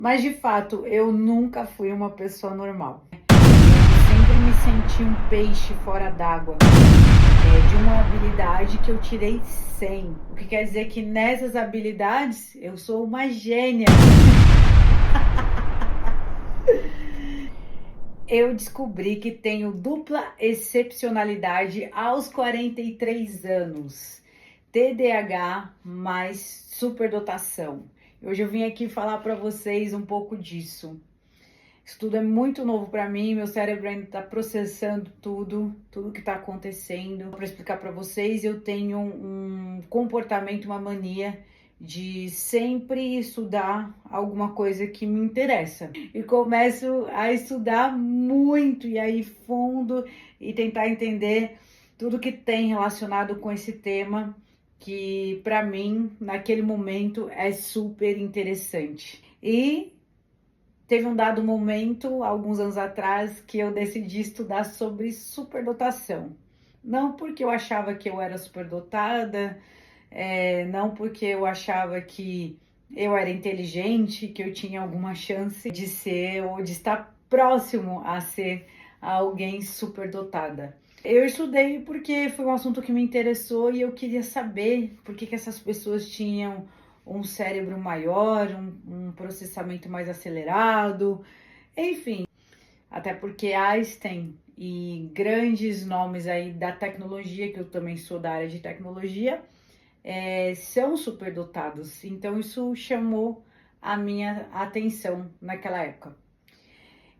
Mas de fato, eu nunca fui uma pessoa normal. Eu sempre me senti um peixe fora d'água, de uma habilidade que eu tirei 100. O que quer dizer que nessas habilidades eu sou uma gênia. Eu descobri que tenho dupla excepcionalidade aos 43 anos. TDAH mais superdotação. Hoje eu vim aqui falar para vocês um pouco disso. Isso tudo é muito novo para mim, meu cérebro ainda está processando tudo que está acontecendo. Para explicar para vocês, eu tenho um comportamento, uma mania de sempre estudar alguma coisa que me interessa. E começo a estudar muito e aí fundo e tentar entender tudo que tem relacionado com esse tema que para mim, naquele momento, é super interessante. E teve um dado momento, alguns anos atrás, que eu decidi estudar sobre superdotação. Não porque eu achava que eu era superdotada, não porque eu achava que eu era inteligente, que eu tinha alguma chance de ser ou de estar próximo a ser alguém superdotada. Eu estudei porque foi um assunto que me interessou e eu queria saber por que essas pessoas tinham um cérebro maior, um processamento mais acelerado, enfim. Até porque Einstein e grandes nomes aí da tecnologia, que eu também sou da área de tecnologia, são superdotados. Então isso chamou a minha atenção naquela época.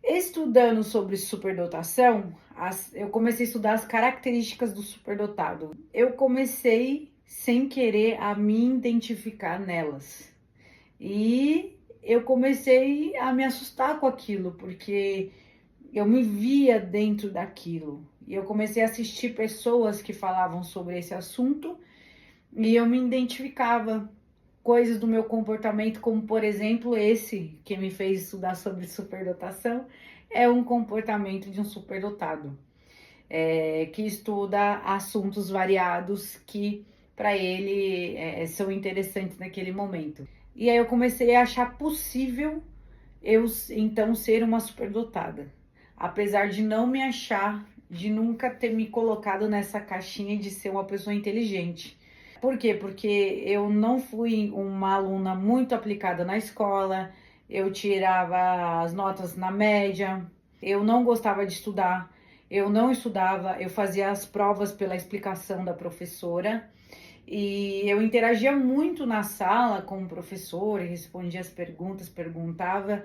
Estudando sobre superdotação, eu comecei a estudar as características do superdotado. Eu comecei, sem querer, a me identificar nelas. E eu comecei a me assustar com aquilo, porque eu me via dentro daquilo. E eu comecei a assistir pessoas que falavam sobre esse assunto e eu me identificava coisas do meu comportamento, como por exemplo esse que me fez estudar sobre superdotação, é um comportamento de um superdotado, que estuda assuntos variados que para ele são interessantes naquele momento. E aí eu comecei a achar possível eu então ser uma superdotada, apesar de não me achar, de nunca ter me colocado nessa caixinha de ser uma pessoa inteligente. Por quê? Porque eu não fui uma aluna muito aplicada na escola, eu tirava as notas na média, eu não gostava de estudar, eu não estudava, eu fazia as provas pela explicação da professora e eu interagia muito na sala com o professor, respondia as perguntas, perguntava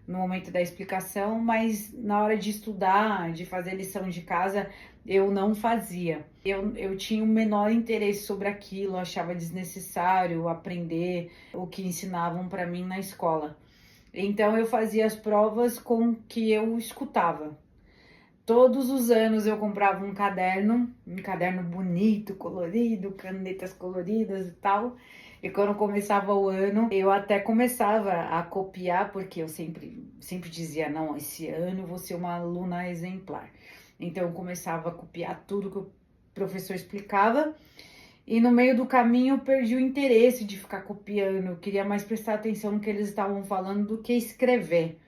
no momento da explicação, mas na hora de estudar, de fazer lição de casa, eu não fazia. Eu tinha um menor interesse sobre aquilo, achava desnecessário aprender o que ensinavam para mim na escola. Então eu fazia as provas com o que eu escutava. Todos os anos eu comprava um caderno bonito, colorido, canetas coloridas e tal. E quando começava o ano, eu até começava a copiar, porque eu sempre dizia, não, esse ano eu vou ser uma aluna exemplar. Então eu começava a copiar tudo que o professor explicava. E no meio do caminho eu perdi o interesse de ficar copiando. Eu queria mais prestar atenção no que eles estavam falando do que escrever.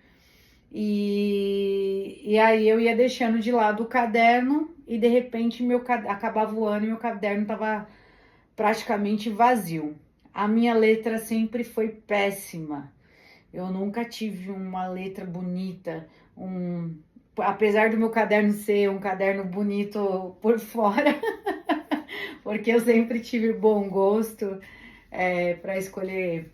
E aí eu ia deixando de lado o caderno e de repente acabava o ano e meu caderno estava praticamente vazio. A minha letra sempre foi péssima. Eu nunca tive uma letra bonita, apesar do meu caderno ser um caderno bonito por fora, porque eu sempre tive bom gosto para escolher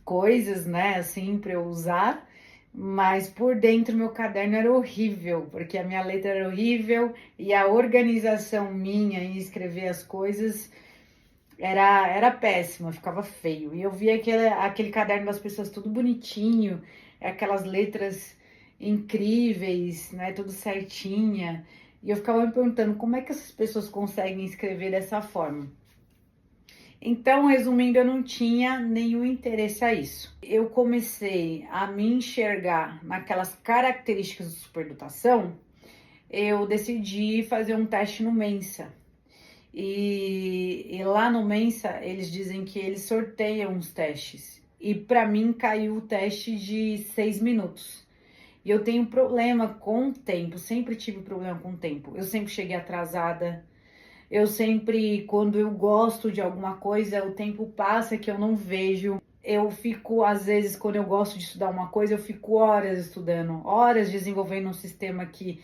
coisas, né, assim, para eu usar. Mas por dentro meu caderno era horrível, porque a minha letra era horrível e a organização minha em escrever as coisas era péssima, ficava feio. E eu via aquele caderno das pessoas tudo bonitinho, aquelas letras incríveis, né, tudo certinha. E eu ficava me perguntando como é que essas pessoas conseguem escrever dessa forma. Então, resumindo, eu não tinha nenhum interesse a isso. Eu comecei a me enxergar naquelas características de superdotação, eu decidi fazer um teste no Mensa. E lá no Mensa, eles dizem que eles sorteiam os testes. e para mim caiu o teste de 6 minutos. E eu tenho problema com o tempo, sempre tive problema com o tempo. Eu sempre cheguei atrasada. Eu sempre, quando eu gosto de alguma coisa, o tempo passa que eu não vejo. Eu fico, às vezes, quando eu gosto de estudar uma coisa, eu fico horas estudando, horas desenvolvendo um sistema que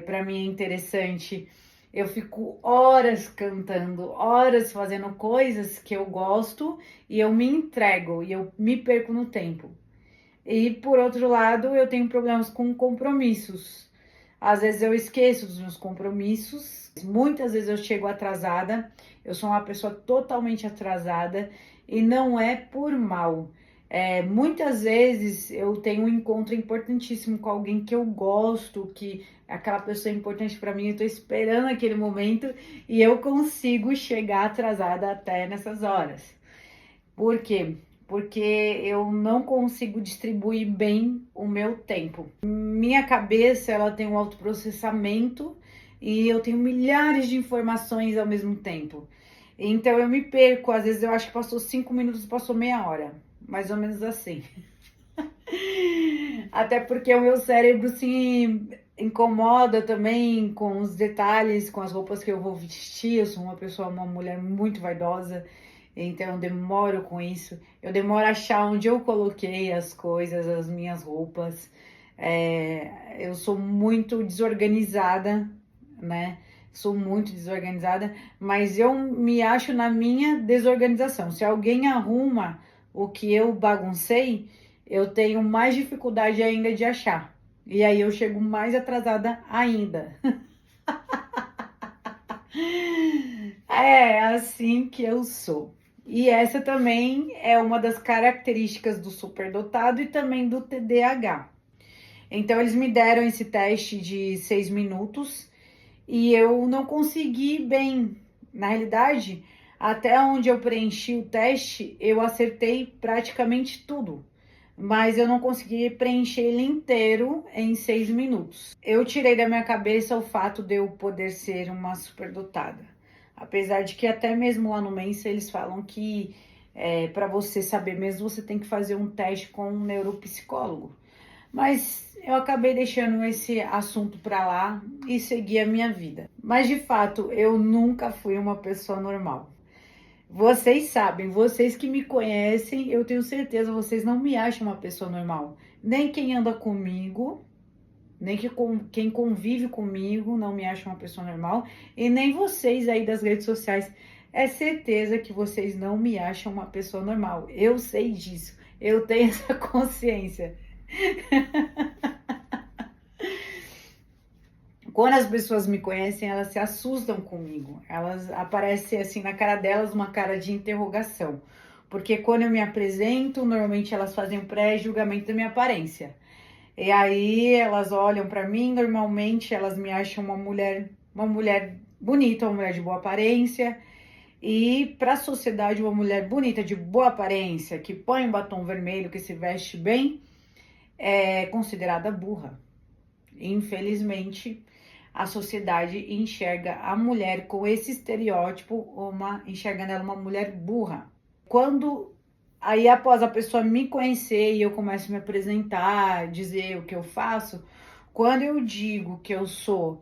para mim é interessante. Eu fico horas cantando, horas fazendo coisas que eu gosto e eu me entrego e eu me perco no tempo. E por outro lado, eu tenho problemas com compromissos. Às vezes eu esqueço dos meus compromissos, muitas vezes eu chego atrasada, eu sou uma pessoa totalmente atrasada e não é por mal. Muitas vezes eu tenho um encontro importantíssimo com alguém que eu gosto, que aquela pessoa é importante para mim, eu tô esperando aquele momento e eu consigo chegar atrasada até nessas horas. Por quê? Porque eu não consigo distribuir bem o meu tempo. Minha cabeça, ela tem um autoprocessamento e eu tenho milhares de informações ao mesmo tempo. Então eu me perco, às vezes eu acho que passou 5 minutos, passou meia hora, mais ou menos assim. Até porque o meu cérebro se incomoda também com os detalhes, com as roupas que eu vou vestir. Eu sou uma pessoa, uma mulher muito vaidosa, então eu demoro com isso. Eu demoro a achar onde eu coloquei as coisas, as minhas roupas. Eu sou muito desorganizada, né? Sou muito desorganizada, mas eu me acho na minha desorganização. Se alguém arruma o que eu baguncei, eu tenho mais dificuldade ainda de achar. E aí eu chego mais atrasada ainda. É assim que eu sou. E essa também é uma das características do superdotado e também do TDAH. Então, eles me deram esse teste de 6 minutos e eu não consegui bem. Na realidade, até onde eu preenchi o teste, eu acertei praticamente tudo. Mas eu não consegui preencher ele inteiro em 6 minutos. Eu tirei da minha cabeça o fato de eu poder ser uma superdotada. Apesar de que até mesmo lá no Mensa eles falam que para você saber mesmo, você tem que fazer um teste com um neuropsicólogo. Mas eu acabei deixando esse assunto para lá e segui a minha vida. Mas de fato, eu nunca fui uma pessoa normal. Vocês sabem, vocês que me conhecem, eu tenho certeza, vocês não me acham uma pessoa normal. Nem quem anda comigo, nem quem convive comigo não me acha uma pessoa normal. E nem vocês aí das redes sociais. É certeza que vocês não me acham uma pessoa normal. Eu sei disso. Eu tenho essa consciência. Quando as pessoas me conhecem, elas se assustam comigo. Elas aparecem assim na cara delas uma cara de interrogação. Porque quando eu me apresento, normalmente elas fazem um pré-julgamento da minha aparência. E aí elas olham para mim, normalmente elas me acham uma mulher bonita, uma mulher de boa aparência. E para a sociedade, uma mulher bonita, de boa aparência, que põe um batom vermelho, que se veste bem, é considerada burra. Infelizmente, a sociedade enxerga a mulher com esse estereótipo, enxergando ela uma mulher burra. Aí após a pessoa me conhecer e eu começo a me apresentar, dizer o que eu faço, quando eu digo que eu sou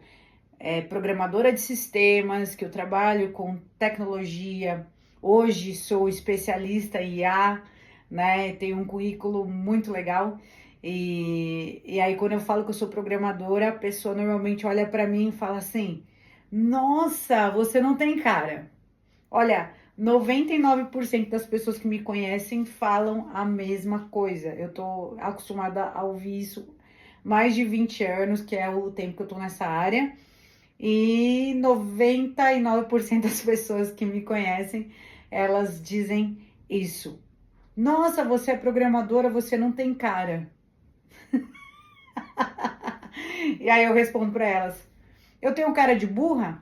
programadora de sistemas, que eu trabalho com tecnologia, hoje sou especialista em IA, né? Tenho um currículo muito legal. E aí, quando eu falo que eu sou programadora, a pessoa normalmente olha para mim e fala assim: Nossa, você não tem cara. Olha, 99% das pessoas que me conhecem falam a mesma coisa. Eu tô acostumada a ouvir isso mais de 20 anos, que é o tempo que eu tô nessa área. E 99% das pessoas que me conhecem, elas dizem isso. Nossa, você é programadora, você não tem cara. E aí eu respondo para elas: eu tenho cara de burra?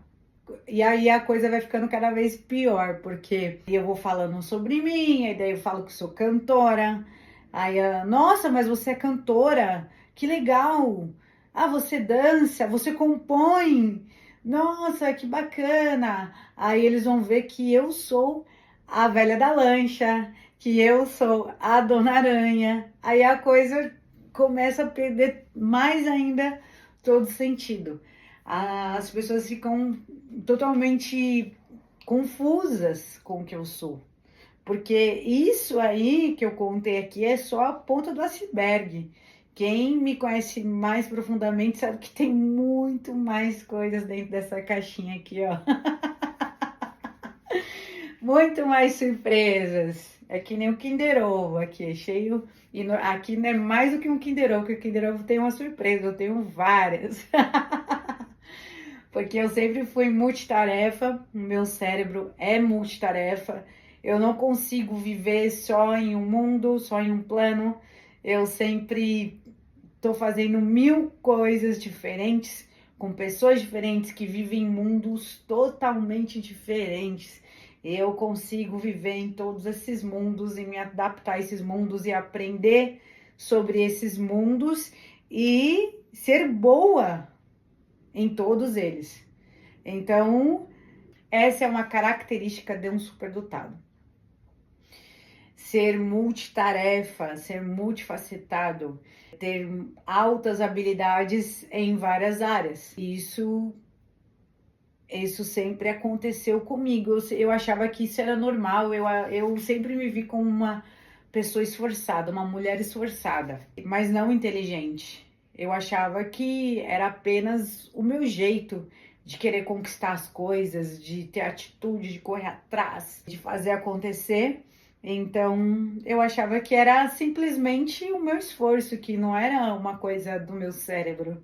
E aí a coisa vai ficando cada vez pior, porque eu vou falando sobre mim, aí daí eu falo que sou cantora. Aí, nossa, mas você é cantora? Que legal! Ah, você dança, você compõe. Nossa, que bacana! Aí eles vão ver que eu sou a velha da lancha, que eu sou a Dona Aranha, aí a coisa começa a perder mais ainda todo sentido. As pessoas ficam totalmente confusas com o que eu sou. Porque isso aí que eu contei aqui é só a ponta do iceberg. Quem me conhece mais profundamente sabe que tem muito mais coisas dentro dessa caixinha aqui, ó. Muito mais surpresas. É que nem o Kinder Ovo aqui, é cheio. E aqui não é mais do que um Kinder Ovo, porque o Kinder Ovo tem uma surpresa, eu tenho várias. Porque eu sempre fui multitarefa, o meu cérebro é multitarefa. Eu não consigo viver só em um mundo, só em um plano. Eu sempre estou fazendo mil coisas diferentes, com pessoas diferentes que vivem em mundos totalmente diferentes. Eu consigo viver em todos esses mundos e me adaptar a esses mundos e aprender sobre esses mundos e ser boa em todos eles. Então, essa é uma característica de um superdotado. Ser multitarefa, ser multifacetado, ter altas habilidades em várias áreas. Isso sempre aconteceu comigo. Eu achava que isso era normal. Eu sempre me vi como uma pessoa esforçada, uma mulher esforçada, mas não inteligente. Eu achava que era apenas o meu jeito de querer conquistar as coisas, de ter atitude, de correr atrás, de fazer acontecer. Então, eu achava que era simplesmente o meu esforço, que não era uma coisa do meu cérebro.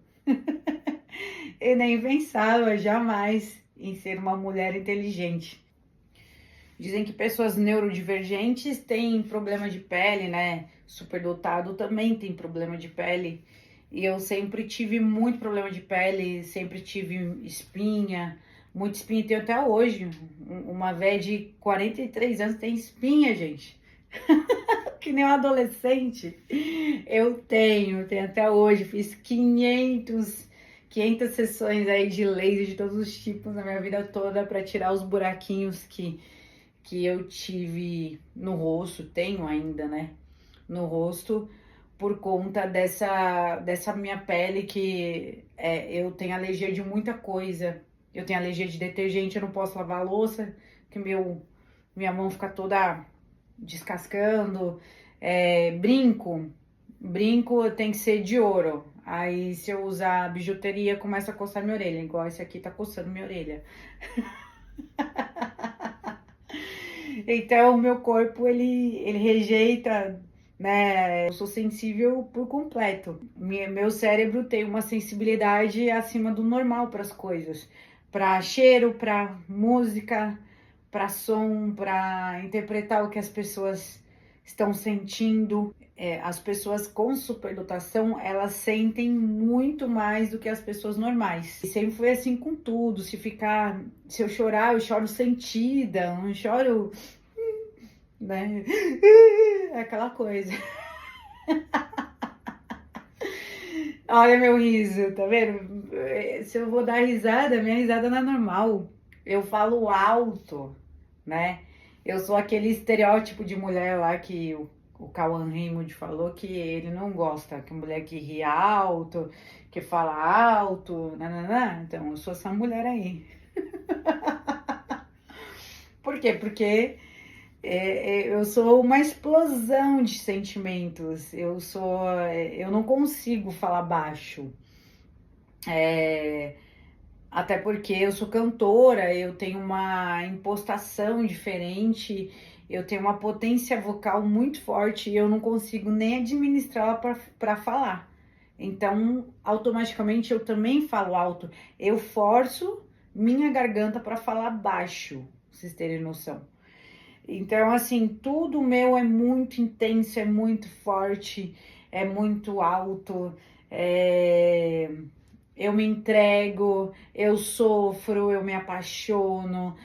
Eu nem pensava jamais em ser uma mulher inteligente. Dizem que pessoas neurodivergentes têm problema de pele, né? Superdotado também tem problema de pele. E eu sempre tive muito problema de pele, sempre tive espinha, muita espinha, tenho até hoje. Uma véia de 43 anos tem espinha, gente. Que nem um adolescente. Eu tenho até hoje, fiz 500 sessões aí de laser de todos os tipos na minha vida toda para tirar os buraquinhos que eu tive no rosto, tenho ainda, né? No rosto, por conta dessa minha pele que eu tenho alergia de muita coisa. Eu tenho alergia de detergente, eu não posso lavar a louça, que minha mão fica toda descascando. Brinco tem que ser de ouro. Aí se eu usar bijuteria, começa a coçar minha orelha, igual esse aqui tá coçando minha orelha. Então, o meu corpo, ele rejeita, né? Eu sou sensível por completo. Meu cérebro tem uma sensibilidade acima do normal para as coisas. Para cheiro, para música, para som, para interpretar o que as pessoas estão sentindo. As pessoas com superdotação, elas sentem muito mais do que as pessoas normais. E sempre foi assim com tudo. Se eu chorar, eu choro sentida, não choro, né? Aquela coisa. Olha meu riso, tá vendo? Se eu vou dar risada, minha risada não é normal. Eu falo alto, né? Eu sou aquele estereótipo de mulher lá que o Cauã Raymond falou que ele não gosta, que mulher que ri alto, que fala alto, nananã. Então, eu sou essa mulher aí. Por quê? Porque eu sou uma explosão de sentimentos. Eu não consigo falar baixo. Até porque eu sou cantora, eu tenho uma impostação diferente, eu tenho uma potência vocal muito forte e eu não consigo nem administrar ela para falar. Então, automaticamente eu também falo alto. Eu forço minha garganta para falar baixo, pra vocês terem noção. Então, assim, tudo meu é muito intenso, é muito forte, é muito alto, eu me entrego, eu sofro, eu me apaixono,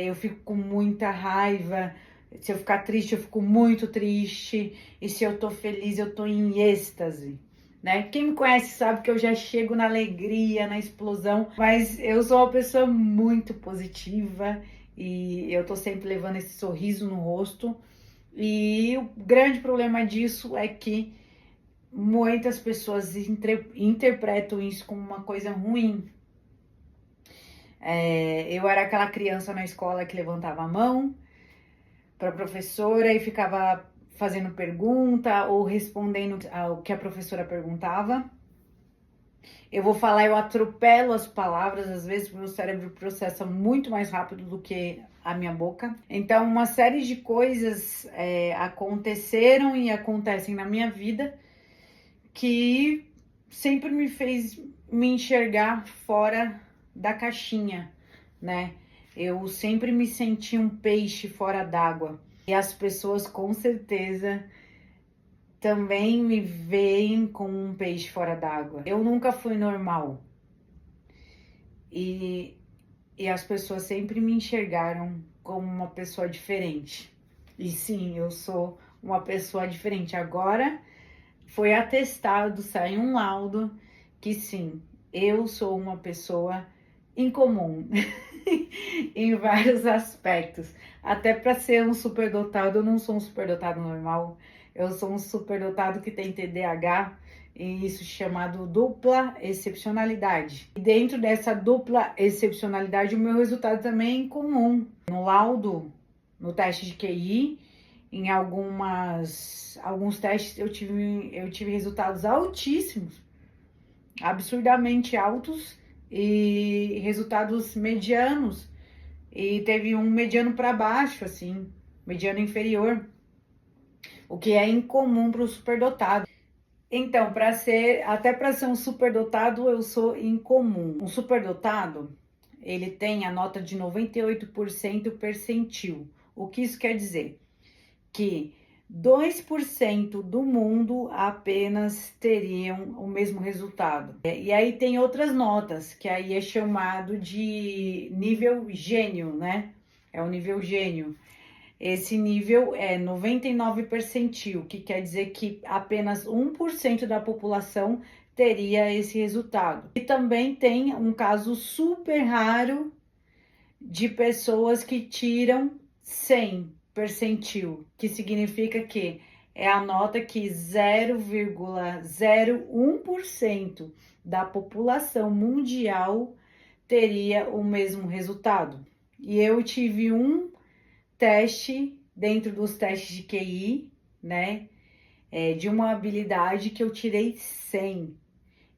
eu fico com muita raiva. Se eu ficar triste, eu fico muito triste. E se eu tô feliz, eu tô em êxtase, né? Quem me conhece sabe que eu já chego na alegria, na explosão, mas eu sou uma pessoa muito positiva e eu tô sempre levando esse sorriso no rosto. E o grande problema disso é que muitas pessoas interpretam isso como uma coisa ruim. Eu era aquela criança na escola que levantava a mão para a professora e ficava fazendo pergunta ou respondendo ao que a professora perguntava. Eu vou falar, eu atropelo as palavras, às vezes o meu cérebro processa muito mais rápido do que a minha boca. Então, uma série de coisas aconteceram e acontecem na minha vida que sempre me fez me enxergar fora da caixinha, né? Eu sempre me senti um peixe fora d'água. E as pessoas com certeza também me veem como um peixe fora d'água. Eu nunca fui normal. E, e as pessoas sempre me enxergaram como uma pessoa diferente. E sim, eu sou uma pessoa diferente. Agora foi atestado, saiu um laudo que sim, eu sou uma pessoa incomum em vários aspectos. Até para ser um superdotado, eu não sou um superdotado normal. Eu sou um superdotado que tem TDAH, e isso chamado dupla excepcionalidade. E dentro dessa dupla excepcionalidade, o meu resultado também é incomum. No laudo, no teste de QI, em alguns testes eu tive resultados altíssimos, absurdamente altos, e resultados medianos, e teve um mediano para baixo, assim, mediano inferior, o que é incomum para o superdotado. Então, até para ser um superdotado, eu sou incomum. Um superdotado, ele tem a nota de 98% percentil. O que isso quer dizer? Que 2% do mundo apenas teriam o mesmo resultado. E aí tem outras notas, que aí é chamado de nível gênio, né? É o nível gênio. Esse nível é 99 percentil, que quer dizer que apenas 1% da população teria esse resultado. E também tem um caso super raro de pessoas que tiram 100 percentil, que significa que é a nota que 0,01% da população mundial teria o mesmo resultado. E eu tive um teste dentro dos testes de QI, né? De uma habilidade que eu tirei 100.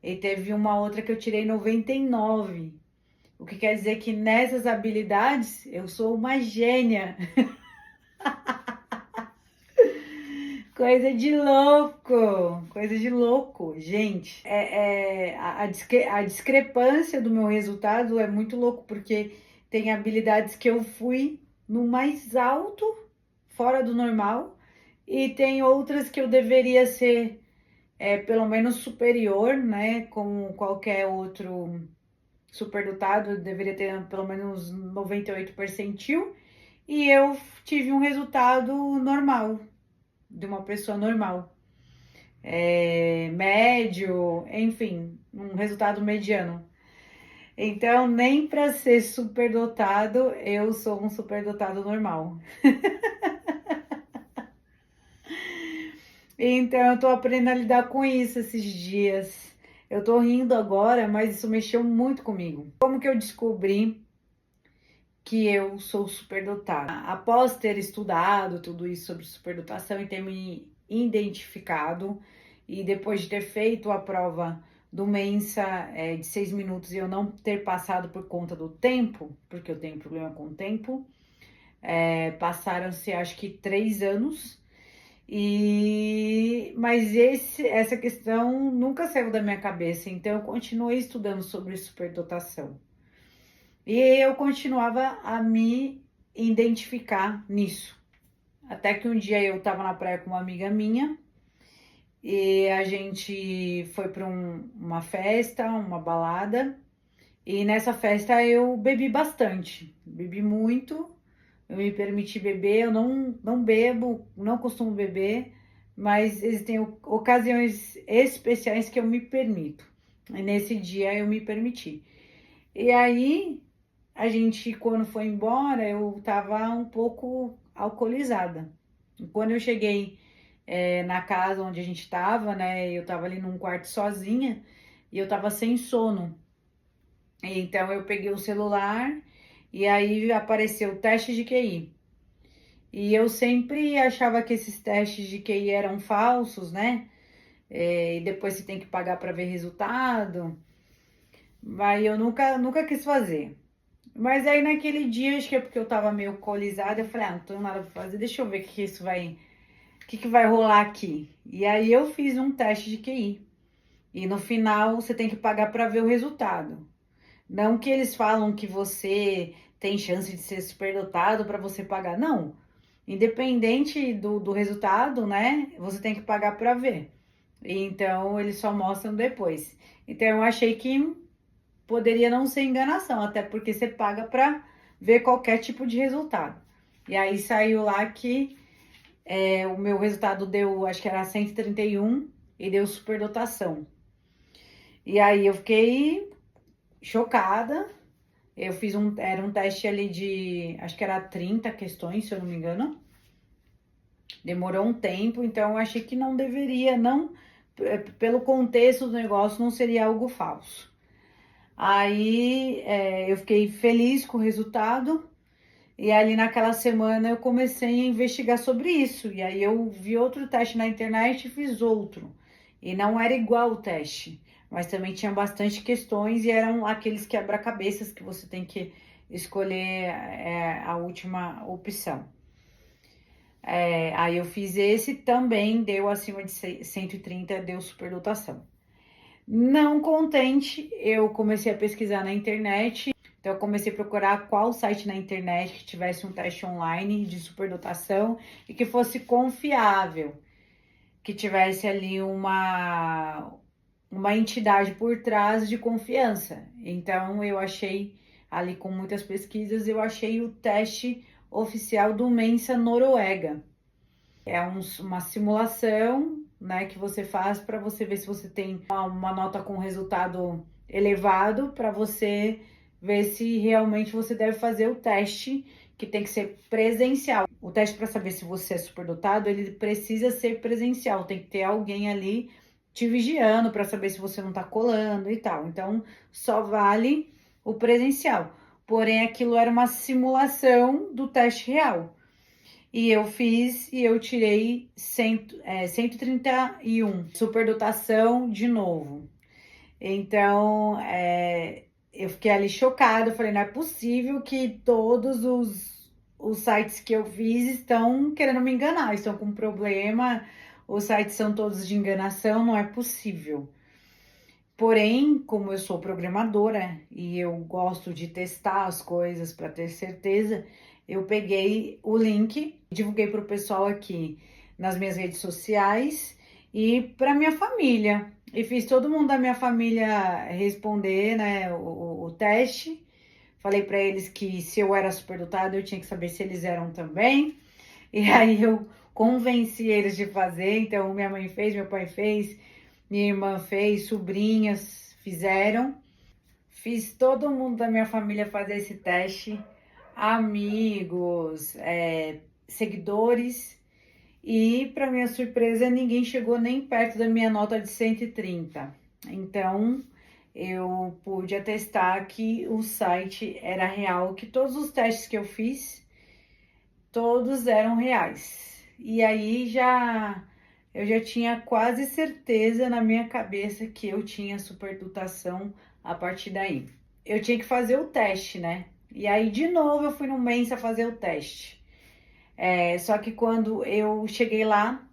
E teve uma outra que eu tirei 99. O que quer dizer que nessas habilidades eu sou uma gênia. Coisa de louco, coisa de louco, gente. A discrepância do meu resultado é muito louco, porque tem habilidades que eu fui no mais alto, fora do normal, e tem outras que eu deveria ser pelo menos superior, né? Como qualquer outro superdotado, eu deveria ter pelo menos 98 percentil, e eu tive um resultado normal, de uma pessoa normal, médio, enfim, um resultado mediano. Então, nem para ser superdotado, eu sou um superdotado normal. Então, eu tô aprendendo a lidar com isso esses dias. Eu tô rindo agora, mas isso mexeu muito comigo. Como que eu descobri que eu sou superdotada? Após ter estudado tudo isso sobre superdotação e ter me identificado, e depois de ter feito a prova do Mensa de 6 minutos e eu não ter passado por conta do tempo, porque eu tenho problema com o tempo, passaram-se acho que 3 anos, mas essa questão nunca saiu da minha cabeça, então eu continuei estudando sobre superdotação. E eu continuava a me identificar nisso. Até que um dia eu tava na praia com uma amiga minha e a gente foi para uma festa, uma balada. E nessa festa eu bebi bastante, bebi muito. Eu me permiti beber, eu não bebo, não costumo beber, mas existem ocasiões especiais que eu me permito. E nesse dia eu me permiti. E aí a gente, quando foi embora, eu tava um pouco alcoolizada. Quando eu cheguei na casa onde a gente estava, né? Eu estava ali num quarto sozinha e eu estava sem sono. Então eu peguei o celular e aí apareceu o teste de QI. E eu sempre achava que esses testes de QI eram falsos, né? E depois você tem que pagar para ver resultado. Mas eu nunca quis fazer. Mas aí naquele dia, acho que é porque eu tava meio alcoolizada, eu falei, não tenho nada pra fazer, deixa eu ver o que isso vai, o que vai rolar aqui. E aí eu fiz um teste de QI. E no final você tem que pagar para ver o resultado. Não que eles falam que você tem chance de ser superdotado para você pagar. Não. Independente do resultado, né? Você tem que pagar para ver. Então eles só mostram depois. Então eu achei que poderia não ser enganação, até porque você paga para ver qualquer tipo de resultado. E aí saiu lá que o meu resultado deu, acho que era 131 e deu superdotação. E aí eu fiquei chocada. Eu fiz era um teste ali de, acho que era 30 questões, se eu não me engano. Demorou um tempo, então eu achei que não deveria, não, pelo contexto do negócio, não seria algo falso. Aí eu fiquei feliz com o resultado. E ali naquela semana eu comecei a investigar sobre isso. E aí eu vi outro teste na internet e fiz outro. E não era igual o teste, mas também tinha bastante questões e eram aqueles quebra-cabeças que você tem que escolher a última opção. Aí eu fiz esse, também deu acima de 130, deu superdotação. Não contente, eu comecei a pesquisar na internet. Então, eu comecei a procurar qual site na internet que tivesse um teste online de superdotação e que fosse confiável, que tivesse ali uma entidade por trás de confiança. Então, eu achei ali com muitas pesquisas, eu achei o teste oficial do Mensa Noruega. É uma simulação, né, que você faz para você ver se você tem uma nota com resultado elevado, para você ver se realmente você deve fazer o teste, que tem que ser presencial. O teste para saber se você é superdotado, ele precisa ser presencial, tem que ter alguém ali te vigiando para saber se você não tá colando e tal. Então, só vale o presencial. Porém, aquilo era uma simulação do teste real. E eu fiz e eu tirei 131, superdotação de novo. Então, eu fiquei ali chocada, falei, não é possível que todos os sites que eu fiz estão querendo me enganar, estão com problema, os sites são todos de enganação, não é possível. Porém, como eu sou programadora e eu gosto de testar as coisas para ter certeza, eu peguei o link, divulguei para o pessoal aqui nas minhas redes sociais e para minha família. E fiz todo mundo da minha família responder, né, o teste. Falei para eles que se eu era superdotada, eu tinha que saber se eles eram também. E aí eu convenci eles de fazer. Então, minha mãe fez, meu pai fez. Minha irmã fez, sobrinhas fizeram. Fiz todo mundo da minha família fazer esse teste, amigos, seguidores. E, para minha surpresa, ninguém chegou nem perto da minha nota de 130. Então, eu pude atestar que o site era real, que todos os testes que eu fiz, todos eram reais. E aí eu já tinha quase certeza na minha cabeça que eu tinha superdotação a partir daí. Eu tinha que fazer o teste, né? E aí, de novo, eu fui no Mensa fazer o teste. Só que quando eu cheguei lá,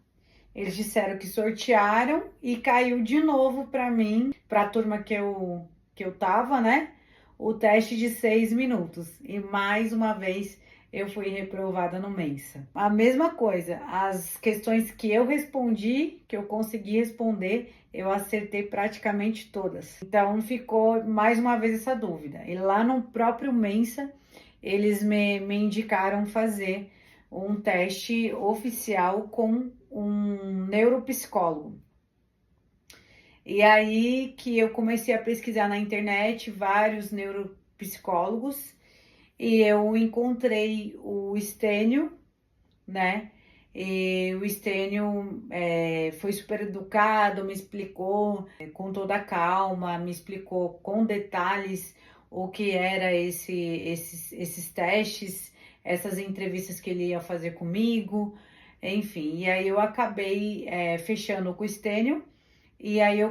eles disseram que sortearam e caiu de novo para mim, para a turma que eu tava, né? O teste de 6 minutos. E mais uma vez eu fui reprovada no Mensa. A mesma coisa, as questões que eu respondi, que eu consegui responder, eu acertei praticamente todas. Então ficou mais uma vez essa dúvida. E lá no próprio Mensa, eles me indicaram fazer um teste oficial com um neuropsicólogo. E aí que eu comecei a pesquisar na internet vários neuropsicólogos e eu encontrei o Stênio, né? E o Estênio foi super educado, me explicou com toda a calma, me explicou com detalhes o que era esses testes, essas entrevistas que ele ia fazer comigo, enfim. E aí eu acabei fechando com o Estênio, e aí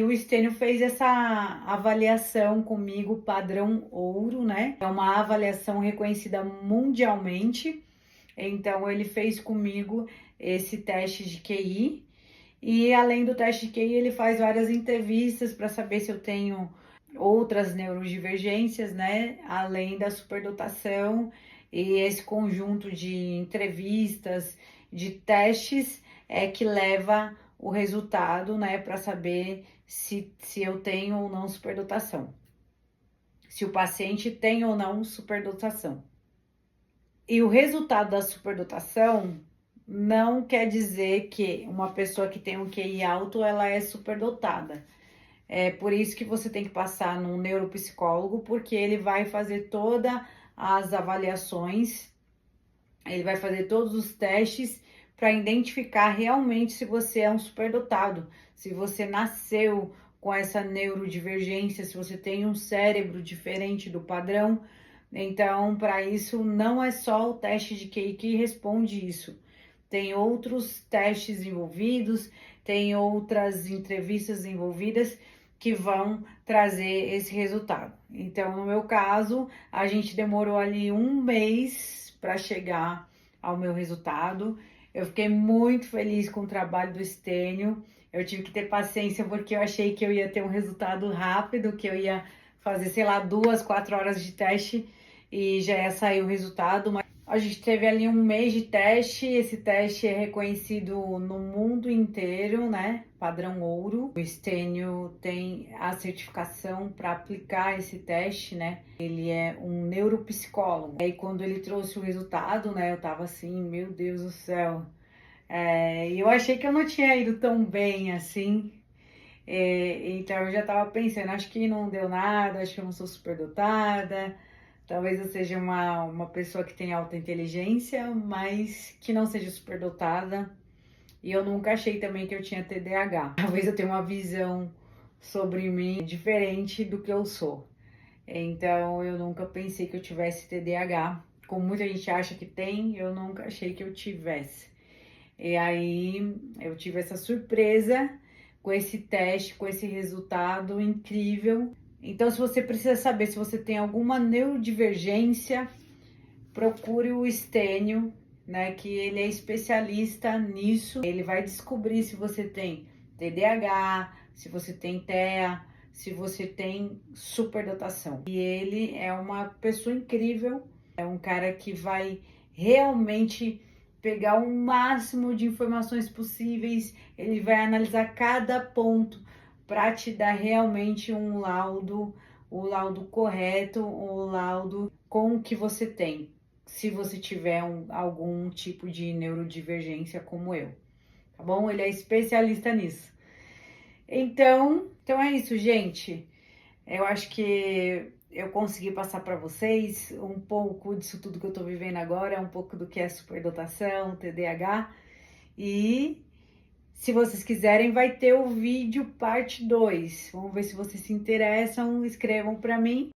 o Estênio fez essa avaliação comigo, padrão ouro, né? É uma avaliação reconhecida mundialmente. Então, ele fez comigo esse teste de QI. E além do teste de QI, ele faz várias entrevistas para saber se eu tenho outras neurodivergências, né? Além da superdotação. E esse conjunto de entrevistas, de testes, é que leva o resultado, né? Para saber se eu tenho ou não superdotação. Se o paciente tem ou não superdotação. E o resultado da superdotação não quer dizer que uma pessoa que tem um QI alto, ela é superdotada. É por isso que você tem que passar num neuropsicólogo, porque ele vai fazer todas as avaliações, ele vai fazer todos os testes para identificar realmente se você é um superdotado, se você nasceu com essa neurodivergência, se você tem um cérebro diferente do padrão. Então, para isso, não é só o teste de QI que responde isso. Tem outros testes envolvidos, tem outras entrevistas envolvidas que vão trazer esse resultado. Então, no meu caso, a gente demorou ali um mês para chegar ao meu resultado. Eu fiquei muito feliz com o trabalho do Estênio. Eu tive que ter paciência porque eu achei que eu ia ter um resultado rápido, que eu ia fazer, sei lá, 2, 4 horas de teste e já ia sair o resultado. Mas a gente teve ali um mês de teste. Esse teste é reconhecido no mundo inteiro, né? Padrão ouro. O Estênio tem a certificação para aplicar esse teste, né? Ele é um neuropsicólogo. E aí, quando ele trouxe o resultado, né? Eu tava assim, meu Deus do céu. E eu achei que eu não tinha ido tão bem assim. Então eu já tava pensando, acho que não deu nada, acho que eu não sou superdotada. Talvez eu seja uma pessoa que tem alta inteligência, mas que não seja superdotada. E eu nunca achei também que eu tinha TDAH. Talvez eu tenha uma visão sobre mim diferente do que eu sou. Então eu nunca pensei que eu tivesse TDAH. Como muita gente acha que tem, eu nunca achei que eu tivesse. E aí eu tive essa surpresa com esse teste, com esse resultado incrível. Então, se você precisa saber se você tem alguma neurodivergência, procure o Estênio, né? Que ele é especialista nisso. Ele vai descobrir se você tem TDAH, se você tem TEA, se você tem superdotação. E ele é uma pessoa incrível, é um cara que vai realmente pegar o máximo de informações possíveis, ele vai analisar cada ponto para te dar realmente um laudo, o laudo correto, o laudo com o que você tem, se você tiver algum tipo de neurodivergência como eu, tá bom? Ele é especialista nisso. Então é isso, gente. Eu acho que eu consegui passar para vocês um pouco disso tudo que eu tô vivendo agora, um pouco do que é superdotação, TDAH. E se vocês quiserem, vai ter o vídeo parte 2. Vamos ver se vocês se interessam, escrevam para mim.